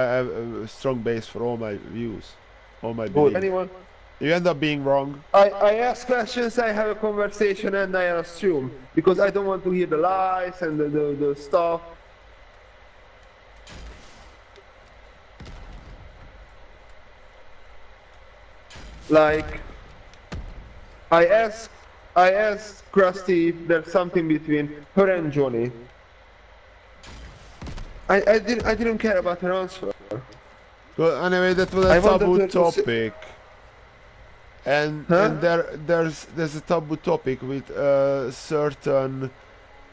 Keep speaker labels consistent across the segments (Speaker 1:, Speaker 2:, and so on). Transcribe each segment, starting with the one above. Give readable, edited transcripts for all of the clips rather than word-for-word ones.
Speaker 1: have a strong base for all my views, all my
Speaker 2: Good.
Speaker 1: beliefs.
Speaker 2: Anyone?
Speaker 1: You end up being wrong.
Speaker 2: I ask questions, I have a conversation, and I assume because I don't want to hear the lies and the stuff. Like I asked Krusty if there's something between her and Johnny. I didn't care about her answer.
Speaker 1: But anyway, that was
Speaker 2: I
Speaker 1: a
Speaker 2: wanted
Speaker 1: taboo
Speaker 2: her to say,
Speaker 1: topic. And
Speaker 2: huh?
Speaker 1: there's a taboo topic with certain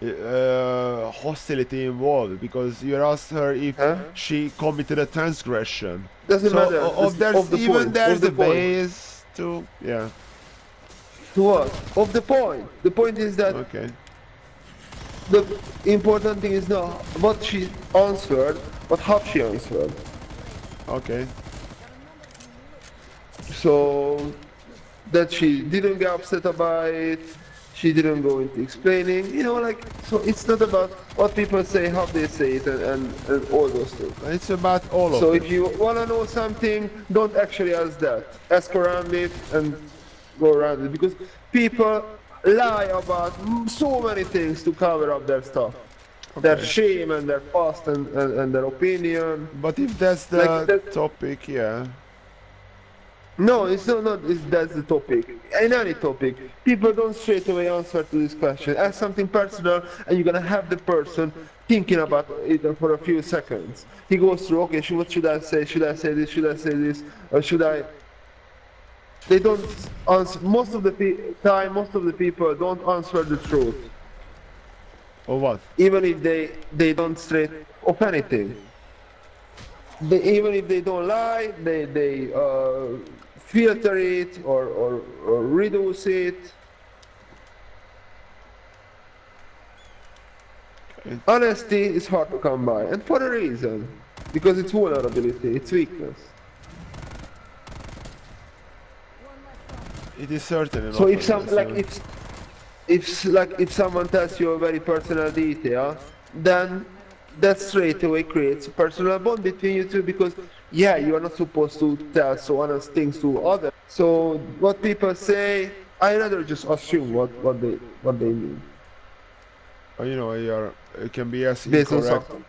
Speaker 1: hostility involved, because you asked her if
Speaker 2: Huh?
Speaker 1: she committed a transgression.
Speaker 2: Doesn't
Speaker 1: So
Speaker 2: matter. This
Speaker 1: of
Speaker 2: is
Speaker 1: there's
Speaker 2: off the
Speaker 1: even
Speaker 2: point. Off
Speaker 1: there's
Speaker 2: the
Speaker 1: a
Speaker 2: point.
Speaker 1: base to, yeah.
Speaker 2: To what? Off the point. The point is that
Speaker 1: Okay.
Speaker 2: the important thing is not what she answered, but how she answered.
Speaker 1: Okay.
Speaker 2: So that she didn't get upset about it, she didn't go into explaining, like, so it's not about what people say, how they say it, and all those things.
Speaker 1: It's about all
Speaker 2: So
Speaker 1: of
Speaker 2: if
Speaker 1: it.
Speaker 2: you want to know something, don't actually ask that. Ask around it and go around it, because people lie about so many things to cover up their stuff. Their
Speaker 1: Okay.
Speaker 2: shame and their past and their opinion.
Speaker 1: But if that's
Speaker 2: Like
Speaker 1: the
Speaker 2: that.
Speaker 1: topic, yeah.
Speaker 2: No, it's not that's the topic. In any topic, people don't straight away answer to this question. Ask something personal, and you're gonna have the person thinking about it for a few seconds. He goes through, okay, what should I say? Should I say this? Should I say this? Or should I? They don't answer. Most of the time, most of the people don't answer the truth,
Speaker 1: Or what?
Speaker 2: even if they don't straight of anything. Even if they don't lie, they filter it or reduce it.
Speaker 1: Okay.
Speaker 2: Honesty is hard to come by, and for a reason, because it's vulnerability, it's weakness.
Speaker 1: It is certainly
Speaker 2: So
Speaker 1: not
Speaker 2: if some
Speaker 1: honest.
Speaker 2: like if someone tells you a very personal detail, then that straight away creates a personal bond between you two, because yeah, you are not supposed to tell so honest things to others. So what people say, I rather just assume what they mean
Speaker 1: You can be as
Speaker 2: based on
Speaker 1: incorrect.
Speaker 2: something.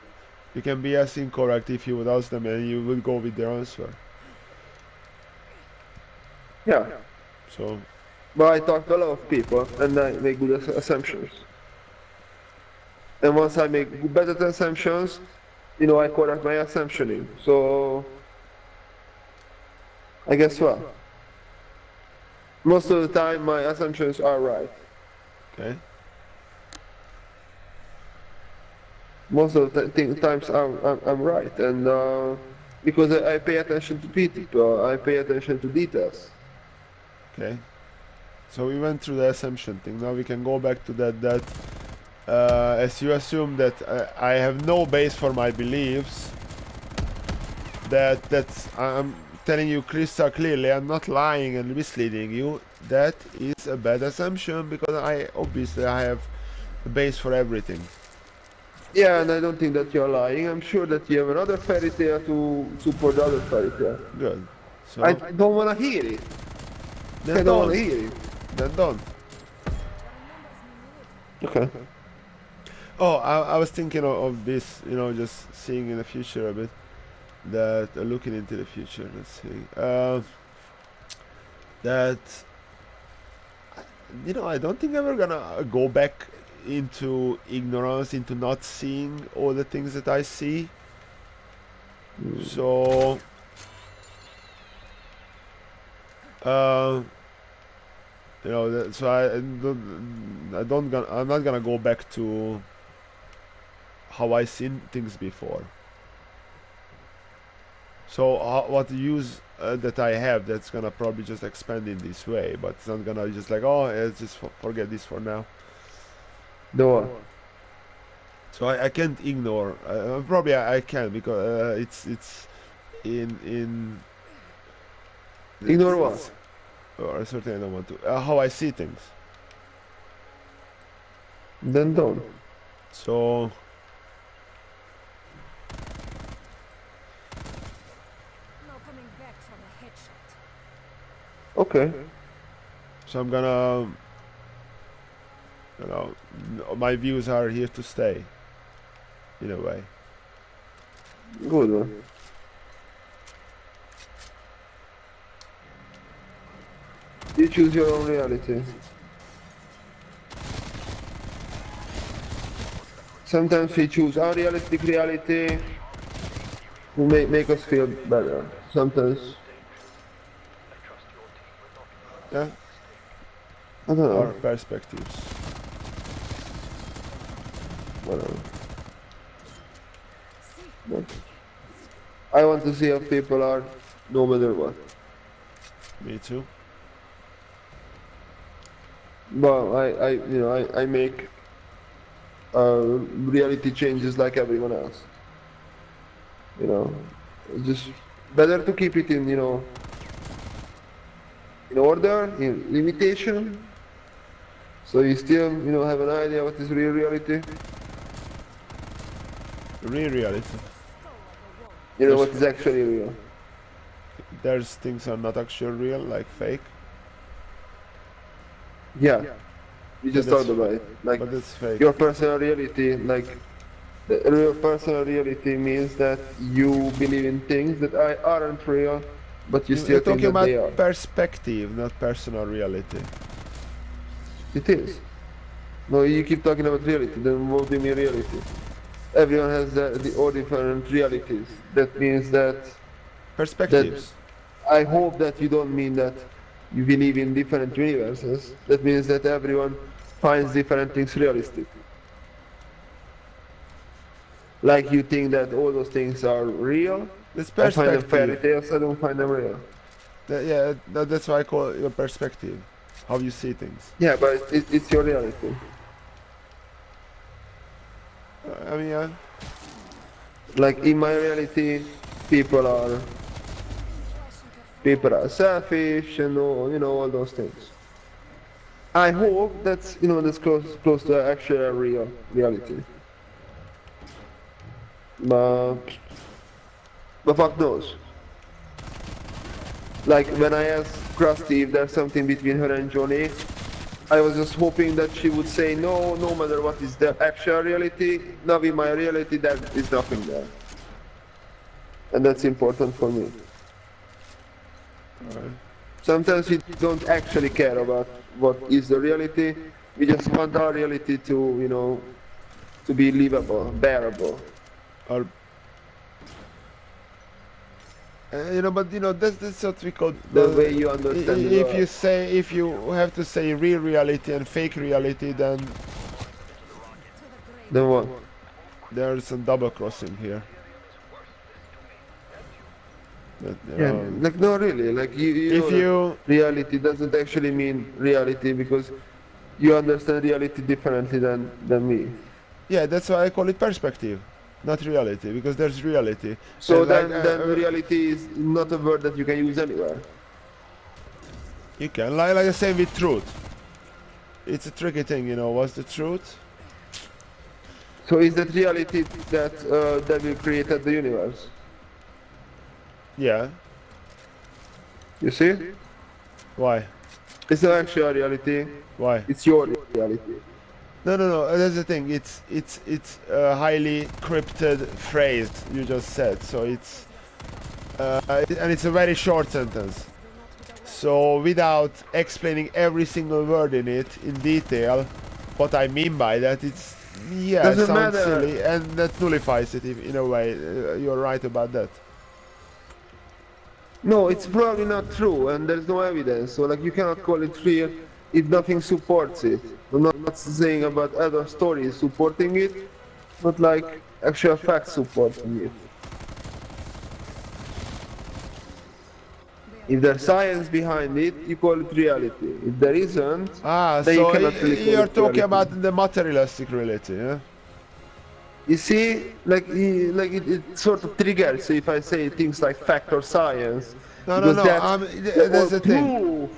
Speaker 1: You can be as incorrect if you would ask them and you would go with their answer.
Speaker 2: Yeah,
Speaker 1: So,
Speaker 2: but I talk to a lot of people and I make good assumptions. And once I make better assumptions, I correct my assumptioning. So I guess what? Most of the time, my assumptions are right.
Speaker 1: okay.
Speaker 2: Most of the times I'm right, and because I pay attention to people, I pay attention to details.
Speaker 1: Okay. So we went through the assumption thing. Now we can go back to that as you assume that I have no base for my beliefs, that's I'm telling you crystal clearly, I'm not lying and misleading you. That is a bad assumption, because I have a base for everything.
Speaker 2: Yeah, and I don't think that you're lying. I'm sure that you have another fairy tale to support the other fairy tale.
Speaker 1: Good.
Speaker 2: I
Speaker 1: So
Speaker 2: don't want to hear it. I
Speaker 1: then
Speaker 2: don't want to
Speaker 1: don't.
Speaker 2: hear it.
Speaker 1: Then don't.
Speaker 2: Okay.
Speaker 1: Oh, I was thinking of this, just seeing in the future a bit. That looking into the future. Let's see. That I don't think I'm ever gonna go back into ignorance, into not seeing all the things that I see. So, uh, so I'm not gonna go back to how I seen things before. So what use that I have, that's gonna probably just expand in this way, but it's not gonna just like, oh, let's just forget this for now.
Speaker 2: No.
Speaker 1: So I can't ignore. Probably I can, because it's in
Speaker 2: Ignore what?
Speaker 1: or certainly I don't want to how I see things.
Speaker 2: Then don't.
Speaker 1: So
Speaker 3: back from a headshot.
Speaker 2: Okay.
Speaker 1: So I'm gonna, my views are here to stay, in a way.
Speaker 2: Good one. You choose your own reality. Sometimes we choose our realistic reality to make us feel better. Sometimes,
Speaker 1: Yeah,
Speaker 2: I don't
Speaker 1: our
Speaker 2: know.
Speaker 1: perspectives.
Speaker 2: Whatever. But I want to see how people are, no matter what.
Speaker 1: Me too.
Speaker 2: But I make reality changes like everyone else. You know, it's just better to keep it in order, in limitation, so you still, have an idea what is real reality.
Speaker 1: Real reality.
Speaker 2: You know
Speaker 1: There's,
Speaker 2: what is actually real.
Speaker 1: there's things are not actually real, like fake,
Speaker 2: Yeah, we
Speaker 1: but
Speaker 2: just
Speaker 1: it's,
Speaker 2: talked about it. Like
Speaker 1: but it's fake.
Speaker 2: your personal reality, like the real personal reality means that you believe in things that aren't real, but you
Speaker 1: You're
Speaker 2: still think
Speaker 1: talking
Speaker 2: that
Speaker 1: about
Speaker 2: they are.
Speaker 1: perspective, not personal reality.
Speaker 2: It is. No, you keep talking about reality, then what do you mean reality? Everyone has all different realities. That means that
Speaker 1: Perspectives.
Speaker 2: I hope that you don't mean that you believe in different universes. That means that everyone finds different things realistic. Like you think that all those things are real.
Speaker 1: It's
Speaker 2: I find them fairy
Speaker 1: perspective.
Speaker 2: tales, I don't find them real.
Speaker 1: Yeah, that's why I call it your perspective. How you see things.
Speaker 2: Yeah, but it's your reality.
Speaker 1: I mean, yeah.
Speaker 2: Like in my reality, people are people are selfish and all those things. I hope that's close to actual real reality. But fuck knows. Like when I asked Krusty if there's something between her and Johnny, I was just hoping that she would say no, no matter what is the actual reality. Now in my reality, there is nothing there, and that's important for me.
Speaker 1: Alright.
Speaker 2: Sometimes we don't actually care about what is the reality. We just want our reality to be livable, bearable.
Speaker 1: Or but that's what we call
Speaker 2: The way you understand the world.
Speaker 1: if you have to say real reality and fake reality, then
Speaker 2: Then what?
Speaker 1: there's some double crossing here. That,
Speaker 2: Yeah, like no, really, like you know
Speaker 1: if
Speaker 2: that
Speaker 1: you
Speaker 2: reality doesn't actually mean reality because you understand reality differently than me.
Speaker 1: yeah, that's why I call it perspective, not reality, because there's reality.
Speaker 2: So
Speaker 1: And like
Speaker 2: then reality is not a word that you can use anywhere.
Speaker 1: you can like the same with truth. It's a tricky thing, what's the truth?
Speaker 2: So is that reality that will created the universe?
Speaker 1: Yeah.
Speaker 2: You see?
Speaker 1: Why?
Speaker 2: It's not actually a reality.
Speaker 1: Why?
Speaker 2: It's your reality.
Speaker 1: No. That's the thing. It's a highly crypted phrase you just said. So and it's a very short sentence. So without explaining every single word in it in detail, what I mean by that, it
Speaker 2: Doesn't
Speaker 1: sounds
Speaker 2: matter.
Speaker 1: silly, and that nullifies it in a way. You're right about that.
Speaker 2: No, it's probably not true, and there's no evidence. So like you cannot call it real if nothing supports it. I'm not saying about other stories supporting it, but like actual facts supporting it. If there's science behind it, you call it reality. If there isn't, then you
Speaker 1: So
Speaker 2: cannot really call
Speaker 1: you're
Speaker 2: it
Speaker 1: talking
Speaker 2: reality.
Speaker 1: about the materialistic reality, yeah?
Speaker 2: You see, it sort of triggers if I say things like fact or science, because
Speaker 1: No.
Speaker 2: that's or
Speaker 1: That's the thing.
Speaker 2: proof.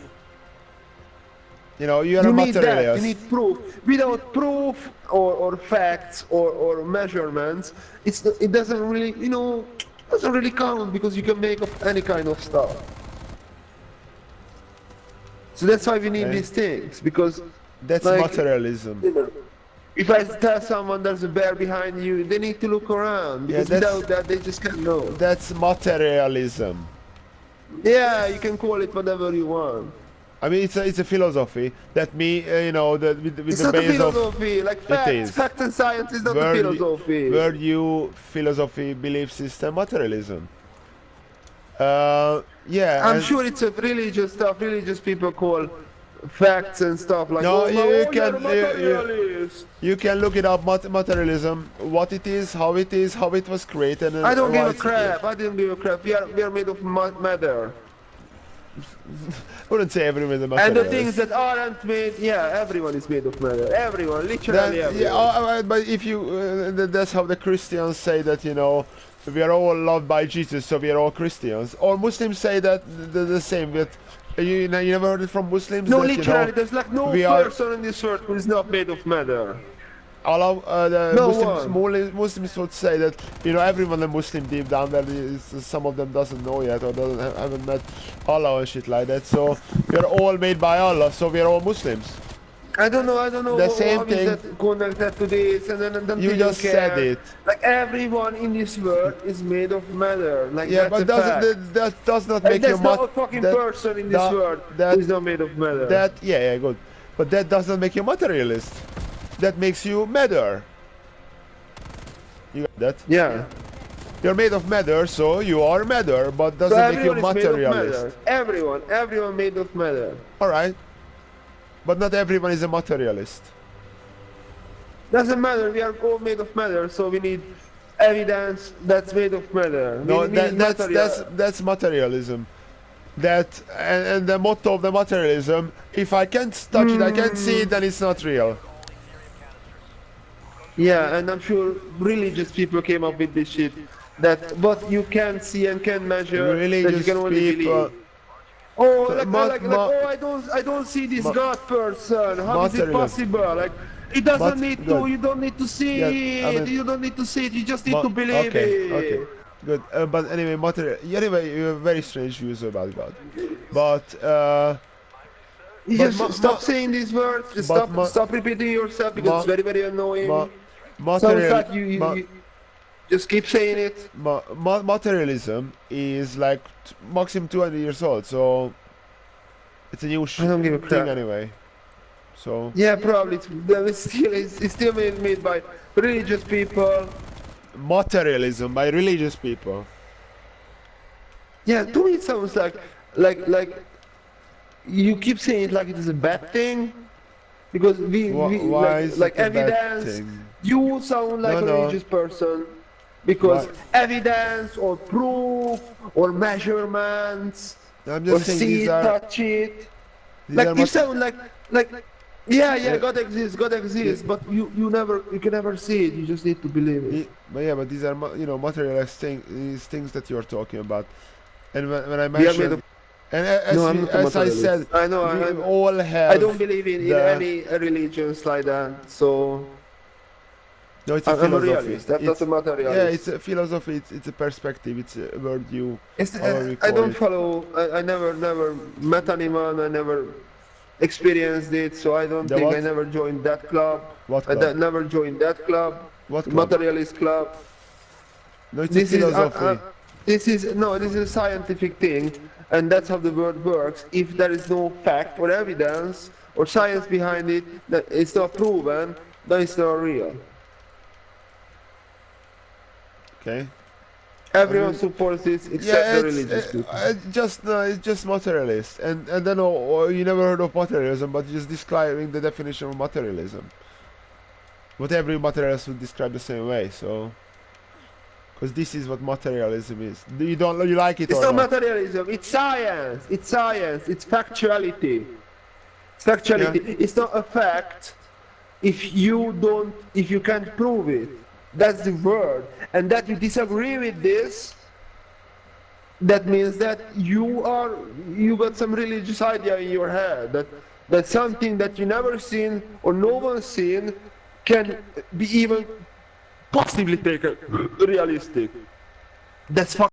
Speaker 1: You're a
Speaker 2: You need that. You
Speaker 1: materialist.
Speaker 2: need proof. Without proof or facts or measurements, it doesn't really. doesn't really count because you can make up any kind of stuff. So that's why we need
Speaker 1: Okay.
Speaker 2: these things, because
Speaker 1: That's
Speaker 2: like,
Speaker 1: materialism.
Speaker 2: you know, if I tell someone there's a bear behind you, they need to look around,
Speaker 1: Yeah,
Speaker 2: because without that they just can't know.
Speaker 1: That's materialism.
Speaker 2: Yeah, you can call it whatever you want.
Speaker 1: I mean, it's a philosophy that you know, that with
Speaker 2: It's
Speaker 1: the
Speaker 2: not a
Speaker 1: base of
Speaker 2: philosophy, like
Speaker 1: it
Speaker 2: facts.
Speaker 1: is.
Speaker 2: Facts and science is not a
Speaker 1: World,
Speaker 2: philosophy.
Speaker 1: worldview, philosophy, belief system, materialism. Yeah,
Speaker 2: I'm
Speaker 1: and
Speaker 2: sure it's a religious stuff. Religious people call facts and stuff like,
Speaker 1: no,
Speaker 2: oh, you're a
Speaker 1: you
Speaker 2: materialist.
Speaker 1: you can look it up. Materialism, what it is, how it was created, and
Speaker 2: I don't give
Speaker 1: why
Speaker 2: a
Speaker 1: it's
Speaker 2: crap. I don't give a crap. We are made of matter.
Speaker 1: I wouldn't say everyone is a
Speaker 2: And the
Speaker 1: materialist.
Speaker 2: things that aren't made, yeah, everyone is made of matter. Everyone, literally
Speaker 1: Then,
Speaker 2: everyone.
Speaker 1: yeah, but if you, that's how the Christians say that, you know, we are all loved by Jesus, so we are all Christians. Or Muslims say that the same. That you never heard it from Muslims
Speaker 2: No,
Speaker 1: that, you
Speaker 2: literally,
Speaker 1: know,
Speaker 2: there's like no
Speaker 1: we are
Speaker 2: person in this world who is not made of matter.
Speaker 1: Allah, the
Speaker 2: No
Speaker 1: Muslims would say that, you know, everyone a Muslim deep down there is, some of them doesn't know yet or haven't met Allah and shit like that. So we are all made by Allah, so we are all Muslims.
Speaker 2: I don't know
Speaker 1: The same
Speaker 2: how is
Speaker 1: thing.
Speaker 2: that connected to this, and then
Speaker 1: You
Speaker 2: people
Speaker 1: just
Speaker 2: care.
Speaker 1: said it.
Speaker 2: Like everyone in this world is made of matter. Like
Speaker 1: Yeah,
Speaker 2: that's
Speaker 1: but
Speaker 2: a fact.
Speaker 1: that does not
Speaker 2: Like,
Speaker 1: make you
Speaker 2: there's not a fucking person in this world who is not made of matter.
Speaker 1: Yeah, good. But that doesn't make you materialist. That makes you matter. You got that?
Speaker 2: Yeah.
Speaker 1: You're made of matter, so you are matter, but doesn't
Speaker 2: So
Speaker 1: make you
Speaker 2: everyone is made of
Speaker 1: materialist.
Speaker 2: matter. Everyone made of matter.
Speaker 1: Alright. But not everyone is a materialist.
Speaker 2: Doesn't matter, we are all made of matter, so we need evidence that's made of matter.
Speaker 1: No,
Speaker 2: we need material.
Speaker 1: that's materialism. That and the motto of the materialism, if I can't touch it, I can't see it, then it's not real.
Speaker 2: Yeah, and I'm sure religious people came up with this shit. That what you can see and can measure, that you
Speaker 1: Religious
Speaker 2: can only
Speaker 1: people.
Speaker 2: believe. Oh, I don't see this
Speaker 1: ma-
Speaker 2: God person. How is it
Speaker 1: materialism.
Speaker 2: possible? Like, it doesn't need to.
Speaker 1: good.
Speaker 2: You don't need to see
Speaker 1: Yeah, I
Speaker 2: it.
Speaker 1: mean-
Speaker 2: You don't need to see it. You just need to believe it.
Speaker 1: Okay, good. But anyway, anyway, you have very strange views about God. But
Speaker 2: You
Speaker 1: But
Speaker 2: just stop saying these words. Just
Speaker 1: but
Speaker 2: stop repeating yourself because it's very, very annoying. So in fact, you just keep saying it.
Speaker 1: materialism is like maximum 200 years old, so it's a new
Speaker 2: I don't give a
Speaker 1: thing
Speaker 2: crap.
Speaker 1: anyway. So
Speaker 2: Yeah, probably. It's still made by religious people.
Speaker 1: materialism by religious people.
Speaker 2: Yeah, to me it sounds like you keep saying it like it is a bad thing. Because we
Speaker 1: Why is
Speaker 2: like
Speaker 1: it a bad
Speaker 2: evidence.
Speaker 1: thing?
Speaker 2: You sound like a religious person. Because evidence or proof or measurements
Speaker 1: I'm
Speaker 2: or
Speaker 1: just saying
Speaker 2: see
Speaker 1: these
Speaker 2: it,
Speaker 1: are
Speaker 2: touch it.
Speaker 1: these
Speaker 2: Like
Speaker 1: are
Speaker 2: you sound like yeah, God exists,
Speaker 1: Yeah.
Speaker 2: but you can never see it. You just need to believe it.
Speaker 1: But yeah, but these are you know, materialist these things that you're talking about. And when I
Speaker 2: We are made
Speaker 1: mentioned,
Speaker 2: of.
Speaker 1: and
Speaker 2: No, I'm not a
Speaker 1: as I
Speaker 2: materialist.
Speaker 1: said,
Speaker 2: I know.
Speaker 1: we all have.
Speaker 2: I don't believe in any religions like that. So
Speaker 1: No, it's a
Speaker 2: I'm a
Speaker 1: philosophy.
Speaker 2: realist. That's not a materialist.
Speaker 1: Yeah, it's a philosophy. It's a perspective. It's a worldview. However you
Speaker 2: I
Speaker 1: call
Speaker 2: don't
Speaker 1: it.
Speaker 2: follow. I never met anyone. I never experienced it. So I don't
Speaker 1: The
Speaker 2: think
Speaker 1: what?
Speaker 2: I never joined that club.
Speaker 1: What
Speaker 2: I
Speaker 1: club?
Speaker 2: never joined that club.
Speaker 1: What
Speaker 2: The
Speaker 1: club?
Speaker 2: materialist club.
Speaker 1: No, it's
Speaker 2: This
Speaker 1: a philosophy.
Speaker 2: this is a scientific thing, and that's how the world works. If there is no fact or evidence or science behind it, that it's not proven, then it's not real.
Speaker 1: Okay.
Speaker 2: Everyone supports this except the religious people.
Speaker 1: It's just materialist. And then you never heard of materialism, but you're just describing the definition of materialism. But every materialist would describe the same way. So. Because this is what materialism is. You like it
Speaker 2: It's
Speaker 1: or
Speaker 2: not
Speaker 1: not?
Speaker 2: materialism, it's science. It's science, it's factuality. It's factuality.
Speaker 1: Yeah.
Speaker 2: It's not a fact if you can't prove it. That's the word. And that you disagree with this, that means that you got some religious idea in your head that something that you never seen or no one's seen can be even possibly taken realistic. That's fucking